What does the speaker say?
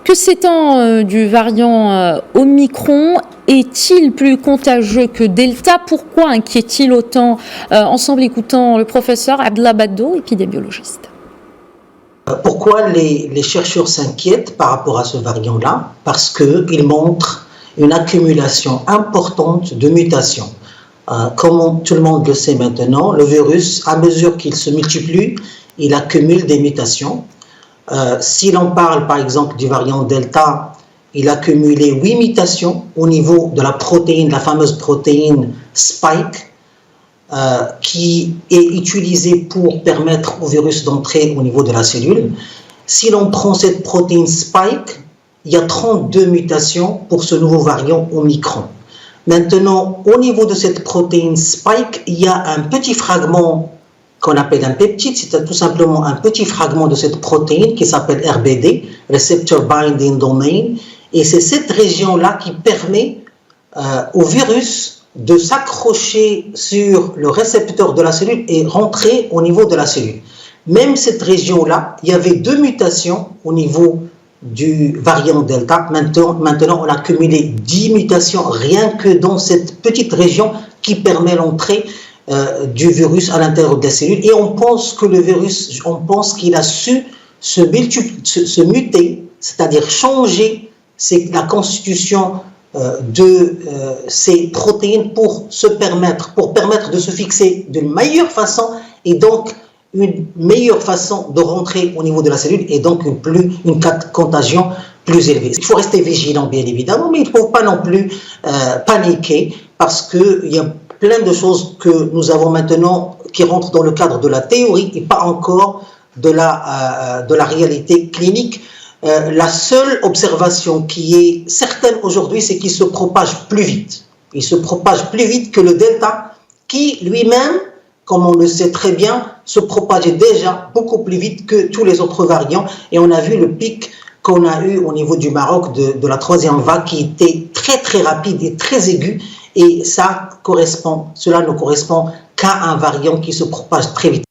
que s'étend du variant Omicron? Est-il plus contagieux que Delta? Pourquoi inquiète-t-il autant? Ensemble, écoutons le professeur Abdallah Baddo, épidémiologiste. Pourquoi les chercheurs s'inquiètent par rapport à ce variant-là? Parce qu'il montre une accumulation importante de mutations. Comme tout le monde le sait maintenant, le virus, à mesure qu'il se multiplie, il accumule des mutations. Si l'on parle par exemple du variant Delta, il a accumulé 8 mutations au niveau de la protéine, la fameuse protéine Spike, qui est utilisée pour permettre au virus d'entrer au niveau de la cellule. Si l'on prend cette protéine Spike, il y a 32 mutations pour ce nouveau variant Omicron. Maintenant, au niveau de cette protéine Spike, il y a un petit fragment qu'on appelle un peptide, c'est tout simplement un petit fragment de cette protéine qui s'appelle RBD, Receptor Binding Domain, et c'est cette région-là qui permet au virus de s'accrocher sur le récepteur de la cellule et rentrer au niveau de la cellule. Même cette région-là, il y avait 2 mutations au niveau du variant Delta. Maintenant, on a cumulé 10 mutations rien que dans cette petite région qui permet l'entrée du virus à l'intérieur des cellules. Et on pense que le virus, on pense qu'il a su se muter, c'est-à-dire changer la constitution de ces protéines pour permettre de se fixer d'une meilleure façon et donc une meilleure façon de rentrer au niveau de la cellule et donc une contagion plus élevée. Il faut rester vigilant bien évidemment, mais il ne faut pas non plus paniquer parce qu'il y a plein de choses que nous avons maintenant qui rentrent dans le cadre de la théorie et pas encore de la réalité clinique. La seule observation qui est certaine aujourd'hui, c'est qu'il se propage plus vite. Il se propage plus vite que le Delta, qui lui-même, comme on le sait très bien, se propageait déjà beaucoup plus vite que tous les autres variants. Et on a vu le pic qu'on a eu au niveau du Maroc de la 3e vague qui était très très rapide et très aiguë. Et cela ne correspond qu'à un variant qui se propage très vite.